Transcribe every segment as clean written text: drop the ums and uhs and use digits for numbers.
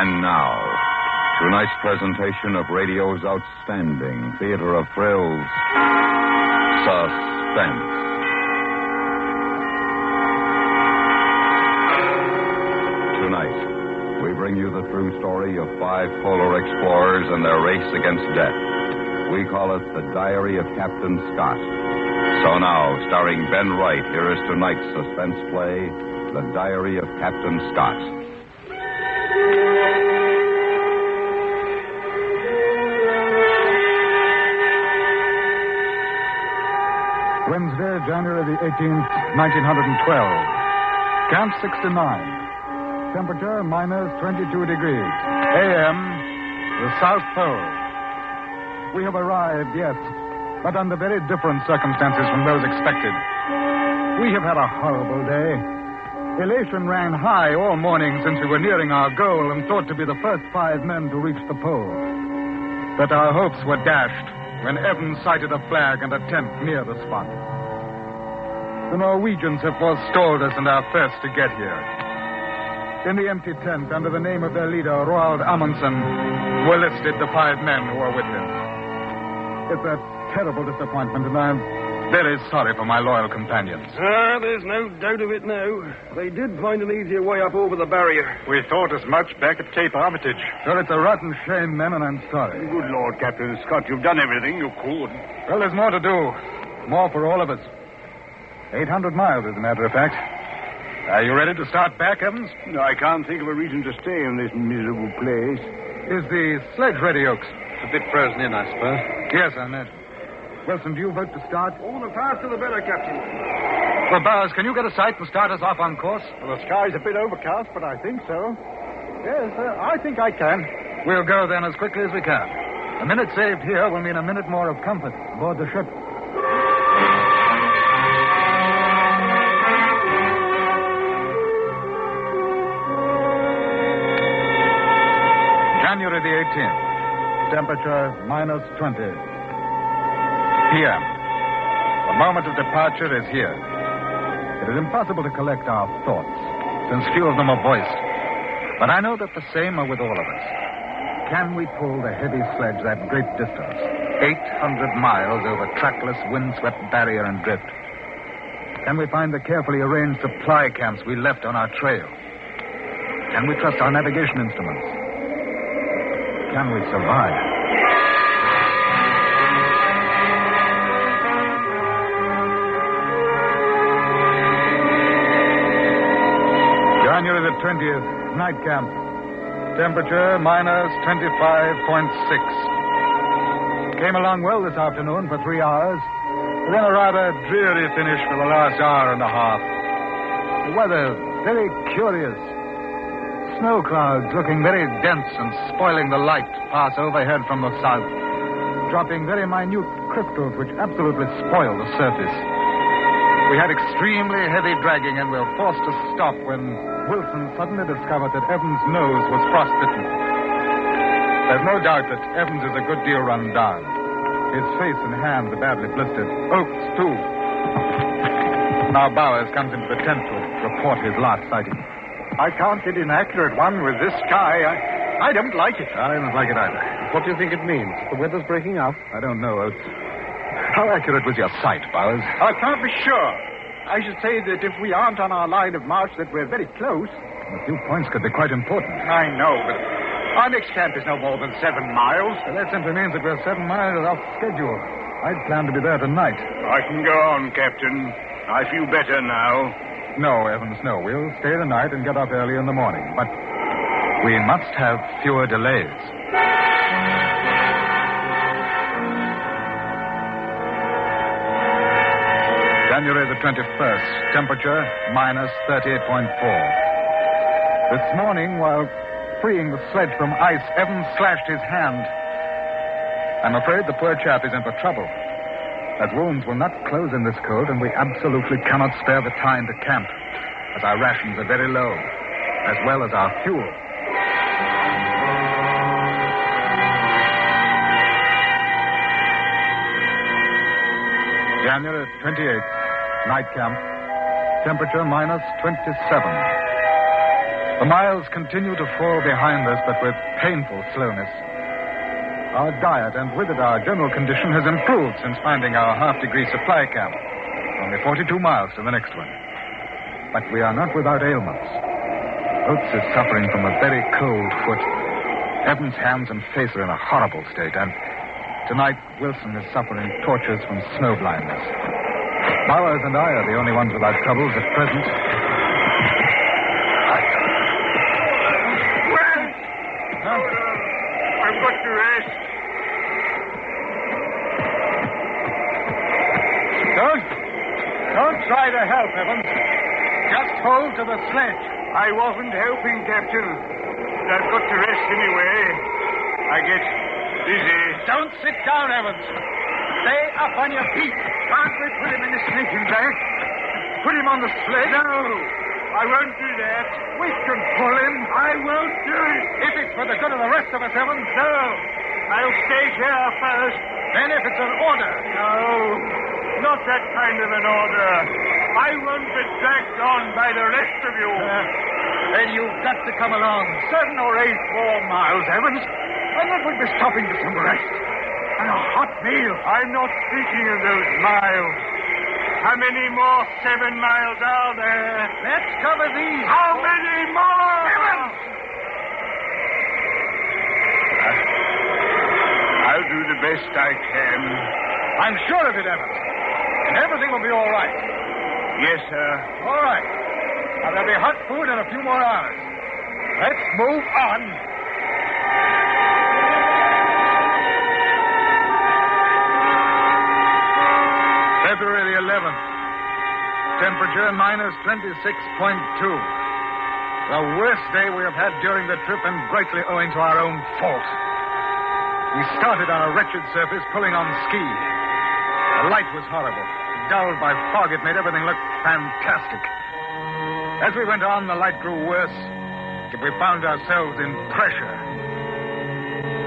And now, tonight's presentation of radio's outstanding theater of thrills, Suspense. Tonight, we bring you the true story of 5 polar explorers and their race against death. We call it The Diary of Captain Scott. So now, starring Ben Wright, here is tonight's suspense play, The Diary of Captain Scott. Wednesday, January the 18th, 1912. Camp 69. Temperature minus 22 degrees. AM, the South Pole. We have arrived, yes, but under very different circumstances from those expected. We have had a horrible day. Elation ran high all morning since we were nearing our goal and thought to be the first 5 men to reach the pole. But our hopes were dashed when Evans sighted a flag and a tent near the spot. The Norwegians have forestalled us in our thirst to get here. In the empty tent, under the name of their leader, Roald Amundsen, were listed the 5 men who were with him. It's a terrible disappointment, and I'm very sorry for my loyal companions. There's no doubt of it now. They did find an easier way up over the barrier. We thought as much back at Cape Armitage. Well, it's a rotten shame, men, and I'm sorry. Good Lord, Captain Scott, you've done everything you could. Well, there's more to do. More for all of us. 800 miles, as a matter of fact. Are you ready to start back, Evans? No, I can't think of a reason to stay in this miserable place. Is the sledge ready, Oakes? A bit frozen in, I suppose. Yes, I imagine. Wilson, do you vote to start? Oh, the faster the better, Captain. Well, Bowers, can you get a sight and start us off on course? Well, the sky's a bit overcast, but I think so. Yes, I think I can. We'll go then as quickly as we can. A minute saved here will mean a minute more of comfort aboard the ship. January the 18th. Temperature minus 20. PM. The moment of departure is here. It is impossible to collect our thoughts, since few of them are voiced. But I know that the same are with all of us. Can we pull the heavy sledge that great distance, 800 miles over trackless, windswept barrier and drift? Can we find the carefully arranged supply camps we left on our trail? Can we trust our navigation instruments? Can we survive? January the 20th, night camp. Temperature minus 25.6. Came along well this afternoon for 3 hours. Then a rather dreary finish for the last hour and a half. The weather very curious. Snow clouds looking very dense and spoiling the light pass overhead from the south, dropping very minute crystals which absolutely spoil the surface. We had extremely heavy dragging and were forced to stop when Wilson suddenly discovered that Evans' nose was frostbitten. There's no doubt that Evans is a good deal run down. His face and hands are badly blistered. Oakes, too. Now Bowers comes into the tent to report his last sighting. I can't get an accurate one with this sky. I don't like it. I don't like it either. What do you think it means? The weather's breaking up? I don't know, Oates. How accurate was your sight, Bowers? I can't be sure. I should say that if we aren't on our line of march, that we're very close. A few points could be quite important. I know, but our next camp is no more than 7 miles. Well, that simply means that we're 7 miles off schedule. I'd planned to be there tonight. I can go on, Captain. I feel better now. No, Evans, no. We'll stay the night and get up early in the morning. But we must have fewer delays. January the 21st. Temperature minus 38.4. This morning, while freeing the sledge from ice, Evans slashed his hand. I'm afraid the poor chap is in for trouble. As wounds will not close in this cold, and we absolutely cannot spare the time to camp, as our rations are very low, as well as our fuel. January 28th, night camp. Temperature minus 27. The miles continue to fall behind us, but with painful slowness. Our diet, and with it our general condition, has improved since finding our half-degree supply camp. Only 42 miles to the next one. But we are not without ailments. Oates is suffering from a very cold foot. Evans' hands and face are in a horrible state, and tonight Wilson is suffering tortures from snow blindness. Bowers and I are the only ones without troubles at present. I've got to rest. Don't try to help, Evans. Just hold to the sledge. I wasn't helping, Captain. I've got to rest anyway. I get dizzy. Don't sit down, Evans. Stay up on your feet. Can't we put him in the sleeping bag? Put him on the sled? No, I won't do that. We can pull him. I won't do it. If it's for the good of the rest of us, Evans. No, I'll stay here first. Then if it's an order. No, not that kind of an order. I won't be dragged on by the rest of you. Then you've got to come along. 7 or 8 more miles, Evans. And that would be stopping for some rest. And a hot meal. I'm not speaking of those miles. How many more 7 miles are there? Let's cover these. How many more? Evans! I'll do the best I can. I'm sure of it, Evans. And everything will be all right. Yes, sir. All right. Now, there'll be hot food in a few more hours. Let's move on. February the 11th. Temperature minus 26.2. The worst day we have had during the trip, and greatly owing to our own fault. We started on a wretched surface pulling on ski. The light was horrible. Dulled by fog, it made everything look fantastic. As we went on, the light grew worse. We found ourselves in pressure.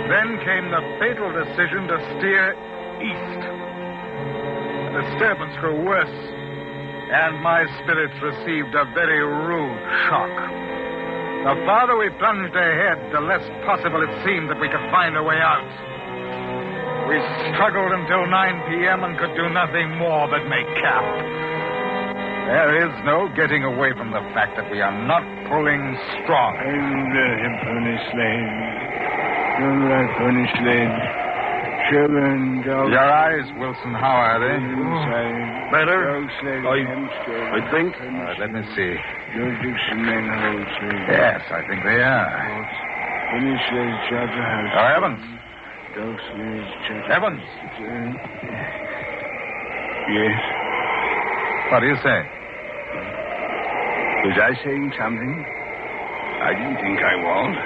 Then came the fatal decision to steer east. The disturbance grew worse, and my spirits received a very rude shock. The farther we plunged ahead, the less possible it seemed that we could find a way out. We struggled until 9 p.m. and could do nothing more but make camp. There is no getting away from the fact that we are not pulling strong. Pony sled. Don't like pony sled. Children, dogs. Your eyes, Wilson, how are they? Better? I think. All right, let me see. Sled. Yes, I think they are. Pony sled, charter house. Oh, Evans. Dog sled, charter Evans. Yes. What do you say? Was I saying something? I didn't think I was.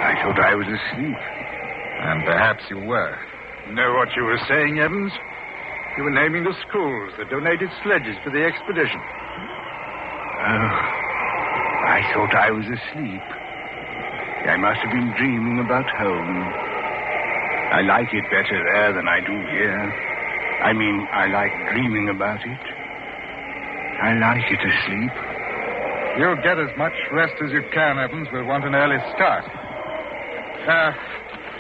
I thought I was asleep. And perhaps you were. Know what you were saying, Evans? You were naming the schools that donated sledges for the expedition. Oh, I thought I was asleep. I must have been dreaming about home. I like it better there than I do here. I mean, I like dreaming about it. I like it asleep. You'll get as much rest as you can, Evans. We'll want an early start.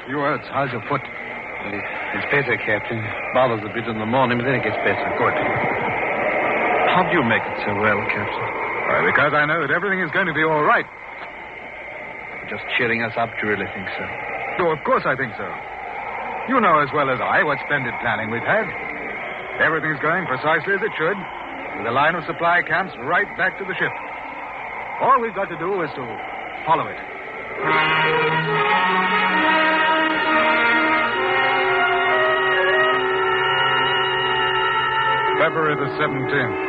Few words. How's your foot? It's better, Captain. Bothers a bit in the morning, but then it gets better. Good. How do you make it so well, Captain? Well, because I know that everything is going to be all right. Just cheering us up. Do you really think so? Oh, of course I think so. You know as well as I what splendid planning we've had. Everything's going precisely as it should, with a line of supply camps right back to the ship. All we've got to do is to follow it. February the 17th.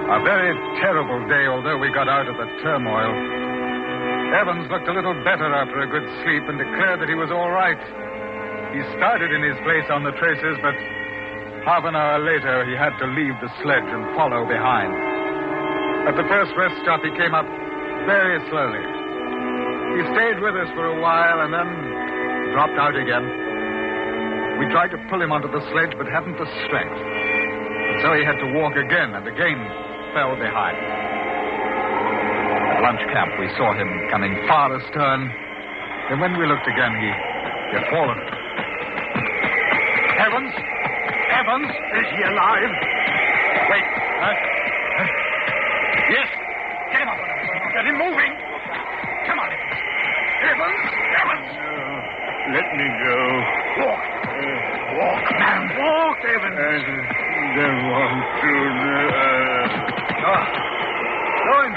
A very terrible day, although we got out of the turmoil. Evans looked a little better after a good sleep and declared that he was all right. He started in his place on the traces, but half an hour later he had to leave the sledge and follow behind. At the first rest stop, he came up very slowly. He stayed with us for a while and then dropped out again. We tried to pull him onto the sledge, but hadn't the strength. And so he had to walk again and again fell behind. At lunch camp, we saw him coming far astern. And when we looked again, he had fallen. Evans? Evans? Is he alive? Wait. Yes. Get him up. Get him moving. Come on, Evans. Evans. Let me go. Walk. Walk, man. Walk, Evans. Don't want to. Owen,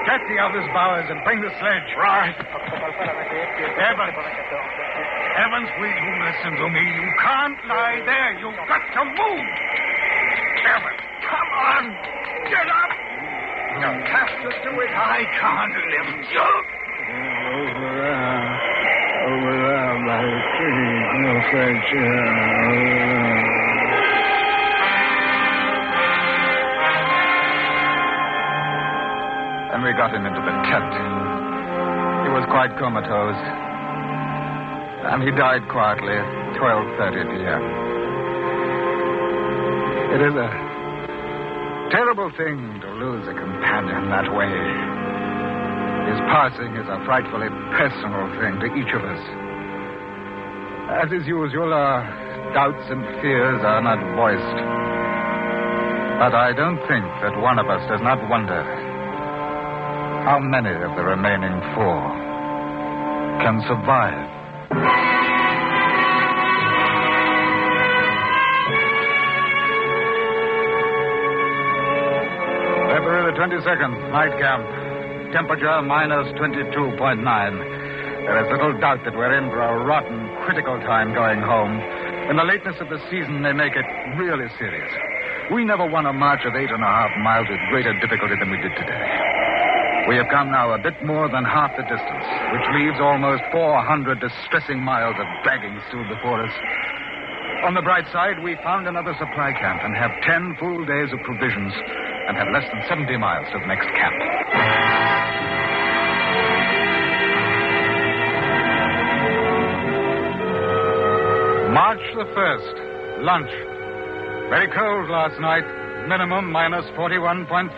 get the others, Bowers, and bring the sledge. Right. Evans, will you listen to me? You can't lie there. You've got to move. Evans, come on. Get up. You have to do it. I can't lift you. Over there, my trees, no French. And we got him into the tent. He was quite comatose. And he died quietly at 12:30 p.m. It is a terrible thing to lose a companion that way. His passing is a frightfully personal thing to each of us. As is usual, our doubts and fears are not voiced. But I don't think that one of us does not wonder how many of the remaining 4 can survive. February the 22nd, night camp. Temperature minus 22.9. There is little doubt that we're in for a rotten, critical time going home. In the lateness of the season, they make it really serious. We never won a march of 8.5 miles with greater difficulty than we did today. We have come now a bit more than half the distance, which leaves almost 400 distressing miles of dragging still before us. On the bright side, we found another supply camp and have 10 full days of provisions and have less than 70 miles to the next camp. March the 1st, lunch. Very cold last night, minimum minus 41.5.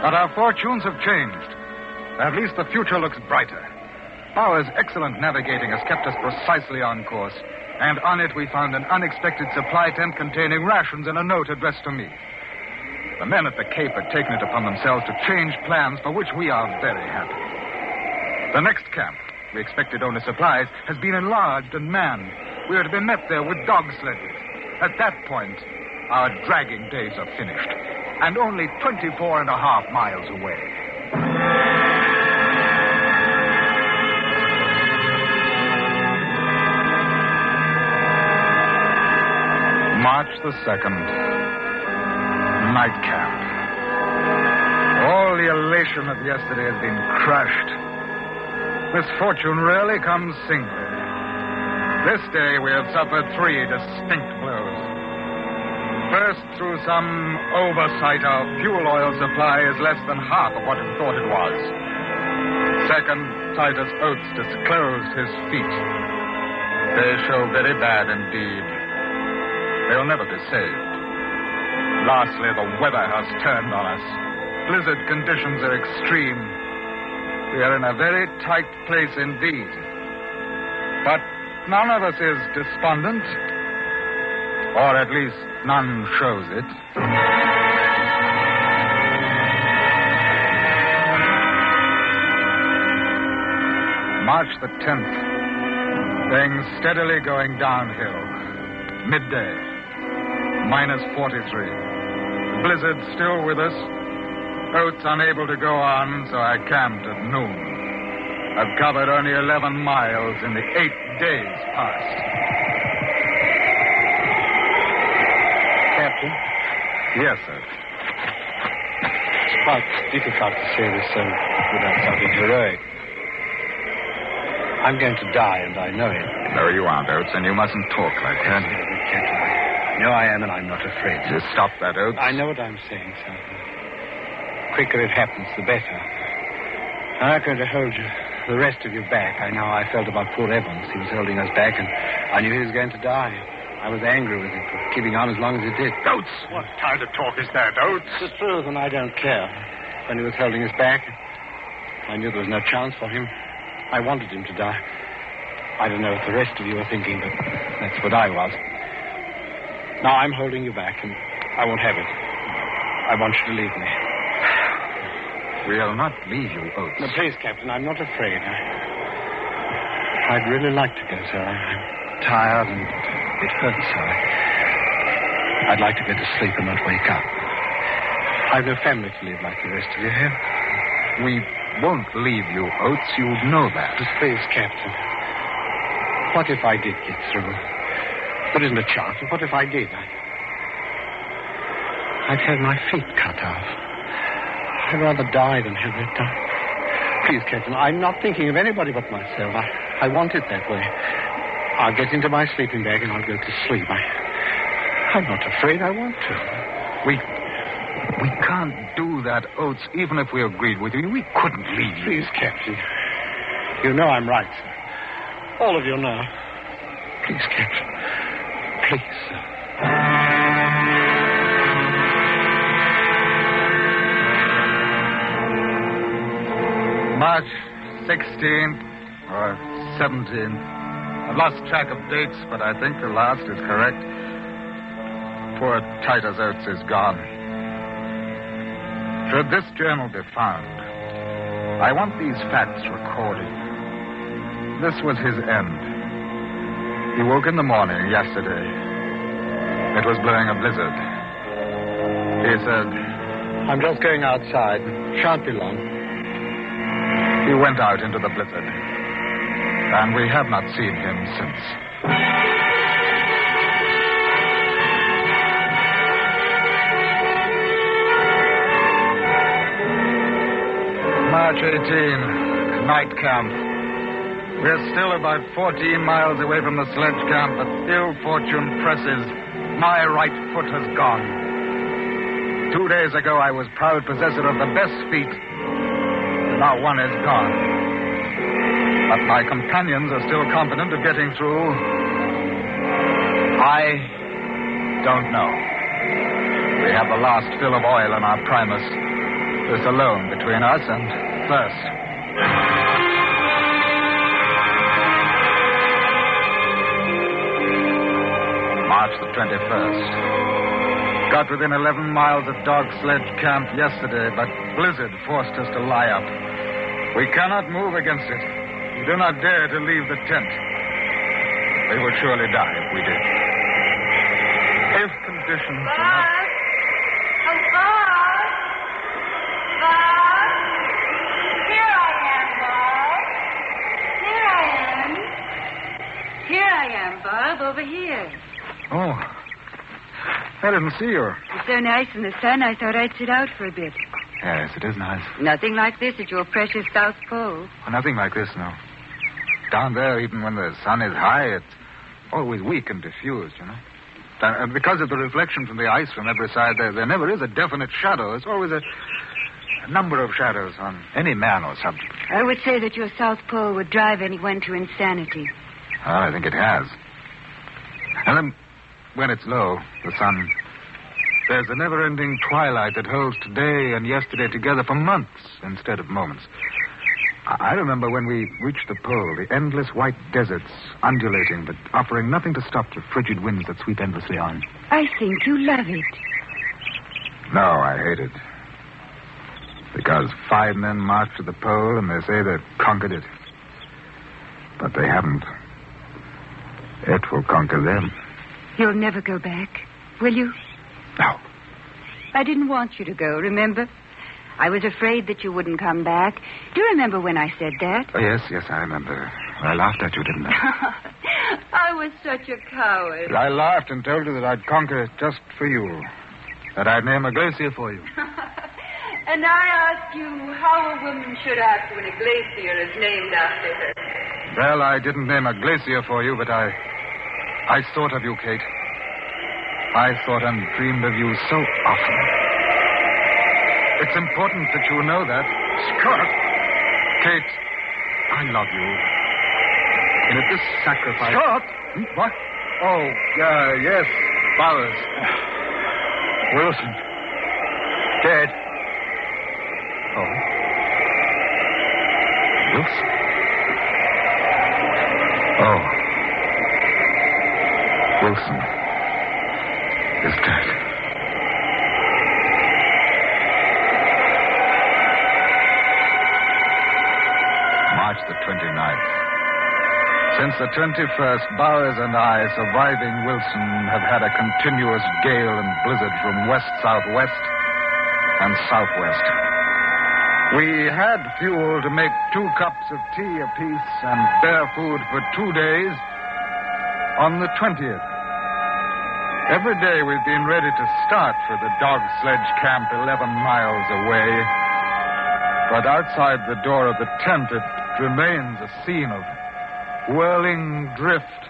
But our fortunes have changed. At least the future looks brighter. Bauer's excellent navigating has kept us precisely on course. And on it we found an unexpected supply tent containing rations and a note addressed to me. The men at the Cape had taken it upon themselves to change plans, for which we are very happy. The next camp, we expected only supplies, has been enlarged and manned. We are to be met there with dog sledges. At that point, our dragging days are finished, and only 24.5 miles away. March the 2nd, night camp. All the elation of yesterday has been crushed. Misfortune rarely comes singly. This day we have suffered 3 distinct blows. First, through some oversight, our fuel oil supply is less than half of what we thought it was. Second, Titus Oates disclosed his feet. They show very bad indeed. They'll never be saved. Lastly, the weather has turned on us. Blizzard conditions are extreme. We are in a very tight place indeed. But none of us is despondent, or at least none shows it. March the 10th. Things steadily going downhill. Midday. Minus 43. Blizzard still with us. Oates unable to go on, so I camped at noon. I've covered only 11 miles in the 8 days past. Captain? Yes, sir. It's quite difficult to say this without sounding heroic. I'm going to die, and I know it. No, you aren't, Oates, and you mustn't talk like that. Captain, I know I am, and I'm not afraid. Just stop that, Oates. I know what I'm saying, sir. The quicker it happens, the better. I'm not going to hold you. The rest of you back. I know I felt about poor Evans. He was holding us back, and I knew he was going to die. I was angry with him for keeping on as long as he did. Oates! What kind of talk is that, Oates? It's the truth, and I don't care. when he was holding us back. I knew there was no chance for him. I wanted him to die. I don't know what the rest of you are thinking, but that's what I was. Now I'm holding you back, and I won't have it. I want you to leave me. We'll not leave you, Oates. No, please, Captain, I'm not afraid. I'd really like to go, sir. I'm tired, and it hurts so. I'd like to go to sleep and not wake up. I've no family to leave like the rest of you have. We won't leave you, Oates. You know that. Just please, Captain. What if I did get through? There isn't a chance. What if I did? I'd have my feet cut off. I'd rather die than have that done. Please, Captain, I'm not thinking of anybody but myself. I want it that way. I'll get into my sleeping bag and I'll go to sleep. I'm not afraid. I want to. We can't do that, Oates, even if we agreed with you. We couldn't leave you. Please, Captain. You know I'm right, sir. All of you know. Please, Captain. Please, sir. March 16th or 17th. I've lost track of dates, but I think the last is correct. Poor Titus Oates is gone. Should this journal be found, I want these facts recorded. This was his end. He woke in the morning yesterday. It was blowing a blizzard. He said, I'm just going outside. Shan't be long. He went out into the blizzard. And we have not seen him since. March 18, night camp. We're still about 14 miles away from the sledge camp, but ill fortune presses. My right foot has gone. 2 days ago, I was proud possessor of the best feet. Now one is gone. But my companions are still confident of getting through. I don't know. We have the last fill of oil in our Primus. This alone between us and thirst. March the 21st. Got within 11 miles of dog sledge camp yesterday, but blizzard forced us to lie up. We cannot move against it. We do not dare to leave the tent. We would surely die if we did. If conditions do not... Bob, over here. Oh. I didn't see you. It's so nice in the sun, I thought I'd sit out for a bit. Yes, it is nice. Nothing like this at your precious South Pole. Well, nothing like this, no. Down there, even when the sun is high, it's always weak and diffused, you know. Because of the reflection from the ice from every side, there never is a definite shadow. There's always a number of shadows on any man or subject. I would say that your South Pole would drive anyone to insanity. Well, I think it has. And then, when it's low, the sun, there's a never-ending twilight that holds today and yesterday together for months instead of moments. I remember when we reached the pole, the endless white deserts, undulating, but offering nothing to stop the frigid winds that sweep endlessly on. I think you love it. No, I hate it. Because 5 men marched to the pole, and they say they've conquered it. But they haven't. It will conquer them. You'll never go back, will you? No. I didn't want you to go, remember? I was afraid that you wouldn't come back. Do you remember when I said that? Oh, yes, I remember. I laughed at you, didn't I? I was such a coward. I laughed and told you that I'd conquer it just for you. That I'd name a glacier for you. And I ask you how a woman should act when a glacier is named after her. Well, I didn't name a glacier for you, but I thought of you, Kate. I thought and dreamed of you so often. It's important that you know that. Scott! Kate, I love you. And at this sacrifice... Scott! What? Oh, yes. Bowers. Wilson. Dead. Oh. Wilson. Oh. Wilson is dead. March the 29th. Since the 21st, Bowers and I, surviving Wilson, have had a continuous gale and blizzard from west-southwest and southwest. We had fuel to make 2 cups of tea apiece and bare food for 2 days on the 20th. Every day we've been ready to start for the dog sledge camp 11 miles away. But outside the door of the tent, it remains a scene of whirling drift.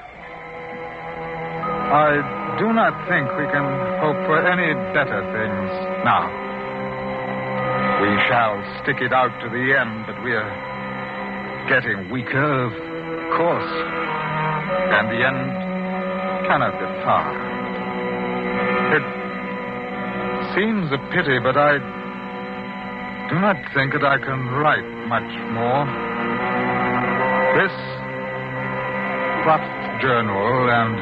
I do not think we can hope for any better things now. We shall stick it out to the end, but we are getting weaker, of course. And the end cannot be far. It seems a pity, but I do not think that I can write much more. This rough journal and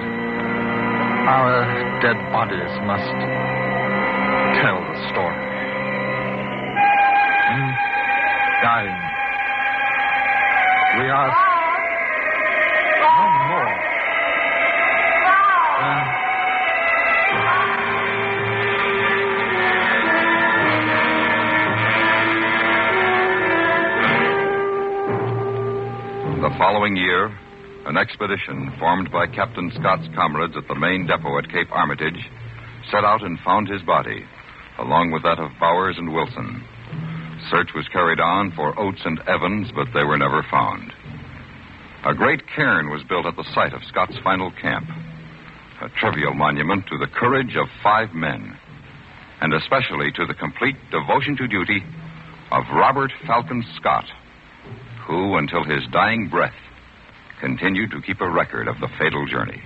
our dead bodies must tell the story. In dying, we are no more than The following year, an expedition formed by Captain Scott's comrades at the main depot at Cape Armitage set out and found his body, along with that of Bowers and Wilson. Search was carried on for Oates and Evans, but they were never found. A great cairn was built at the site of Scott's final camp, a trivial monument to the courage of 5 men, and especially to the complete devotion to duty of Robert Falcon Scott, who, until his dying breath, continued to keep a record of the fatal journey.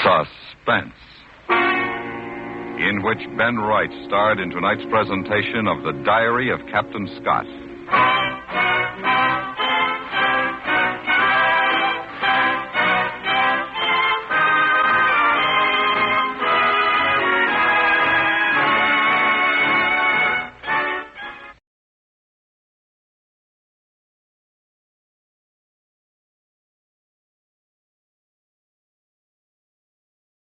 Suspense, in which Ben Wright starred in tonight's presentation of The Diary of Captain Scott.